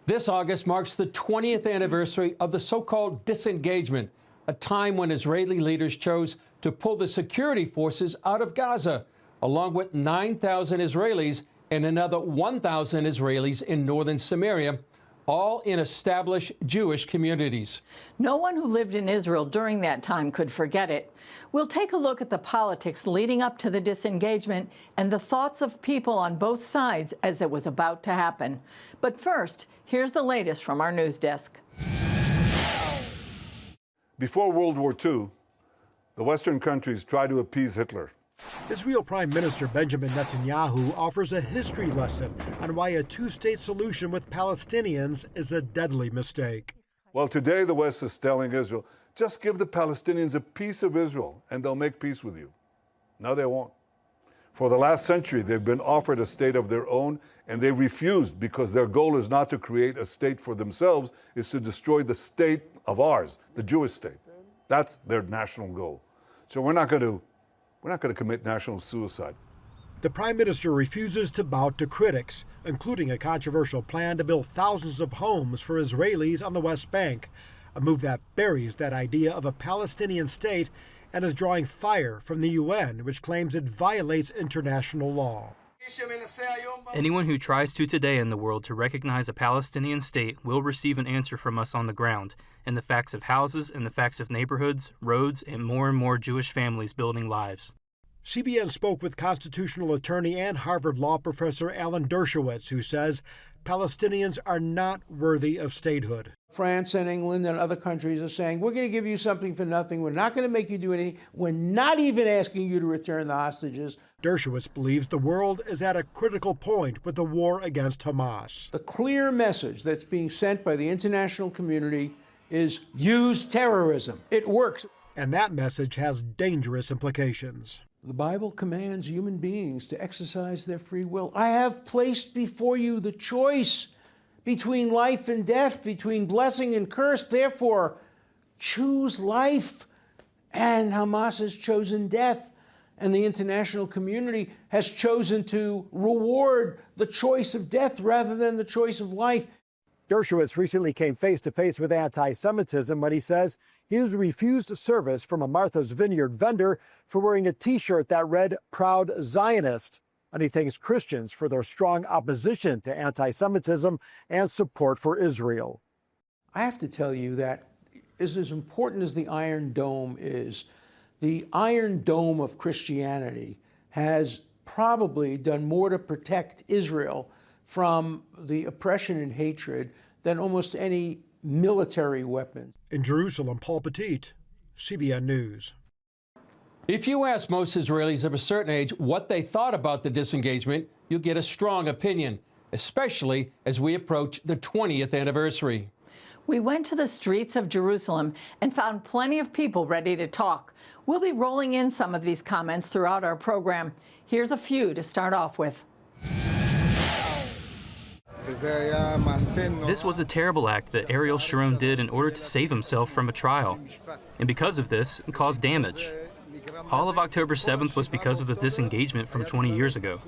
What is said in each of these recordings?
This August marks the 20th anniversary of the so-called disengagement, a time when Israeli leaders chose to pull the security forces out of Gaza, along with 9,000 Israelis and another 1,000 Israelis in northern Samaria, all in established Jewish communities. No one who lived in Israel during that time could forget it. We'll take a look at the politics leading up to the disengagement and the thoughts of people on both sides as it was about to happen. But first, here's the latest from our news desk. Before World War II, the Western countries tried to appease Hitler. Israel Prime Minister Benjamin Netanyahu offers a history lesson on why a two-state solution with Palestinians is a deadly mistake. Well, today the West is telling Israel, just give the Palestinians a piece of Israel and they'll make peace with you. No, they won't. For the last century, they've been offered a state of their own, and they refused because their goal is not to create a state for themselves, it's to destroy the state of ours, the Jewish state. That's their national goal. So we're not going to commit national suicide. The Prime Minister refuses to bow to critics, including a controversial plan to build thousands of homes for Israelis on the West Bank, a move that buries that idea of a Palestinian state and is drawing fire from the UN, which claims it violates international law. Anyone who tries to today in the world to recognize a Palestinian state will receive an answer from us on the ground, in the facts of houses, in the facts of neighborhoods, roads, and more Jewish families building lives. CBN spoke with constitutional attorney and Harvard law professor Alan Dershowitz, who says Palestinians are not worthy of statehood. France and England and other countries are saying, we're going to give you something for nothing. We're not going to make you do anything. We're not even asking you to return the hostages. Dershowitz believes the world is at a critical point with the war against Hamas. The clear message that's being sent by the international community is use terrorism. It works. And that message has dangerous implications. The Bible commands human beings to exercise their free will. I have placed before you the choice between life and death, between blessing and curse. Therefore, choose life. And Hamas has chosen death. And the international community has chosen to reward the choice of death rather than the choice of life. Dershowitz recently came face-to-face with anti-Semitism when he says he was refused service from a Martha's Vineyard vendor for wearing a T-shirt that read, "Proud Zionist." And he thanks Christians for their strong opposition to anti-Semitism and support for Israel. I have to tell you that as important as the Iron Dome is, the Iron Dome of Christianity has probably done more to protect Israel from the oppression and hatred than almost any military weapon. In Jerusalem, Paul Petit, CBN News. If you ask most Israelis of a certain age what they thought about the disengagement, you'll get a strong opinion, especially as we approach the 20th anniversary. We went to the streets of Jerusalem and found plenty of people ready to talk. We'll be rolling in some of these comments throughout our program. Here's a few to start off with. This was a terrible act that Ariel Sharon did in order to save himself from a trial. And because of this, it caused damage. All of October 7th was because of the disengagement from 20 years ago.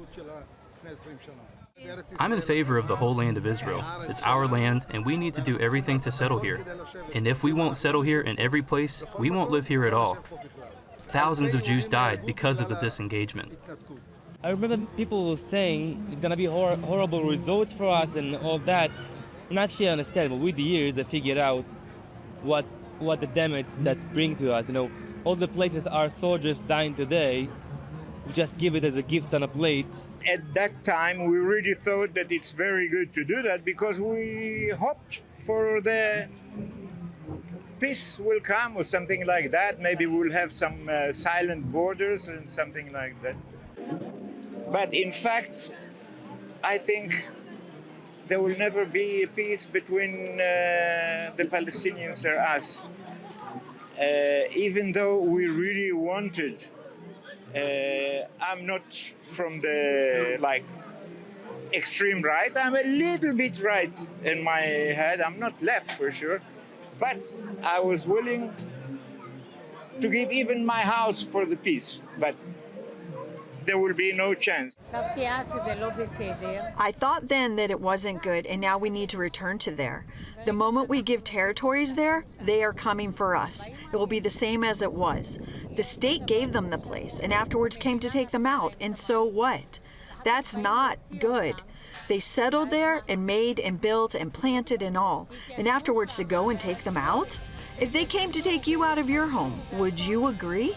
I'm in favor of the whole land of Israel. It's our land, and we need to do everything to settle here. And if we won't settle here in every place, we won't live here at all. Thousands of Jews died because of the disengagement. I remember people saying it's going to be horrible results for us and all that. And actually I understand, but with the years I figured out what the damage that's bring to us. You know, all the places our soldiers dying today, just give it as a gift on a plate. At that time, we really thought that it's very good to do that because we hoped for the peace will come or something like that. Maybe we'll have some silent borders and something like that. But in fact, I think there will never be a peace between the Palestinians or us. Even though we really wanted, I'm not from the extreme right. I'm a little bit right in my head. I'm not left for sure, but I was willing to give even my house for the peace. But there will be no chance. I thought then that it wasn't good, and now we need to return to there. The moment we give territories there, they are coming for us. It will be the same as it was. The state gave them the place, and afterwards came to take them out, and so what? That's not good. They settled there and made and built and planted and all, and afterwards to go and take them out? If they came to take you out of your home, would you agree?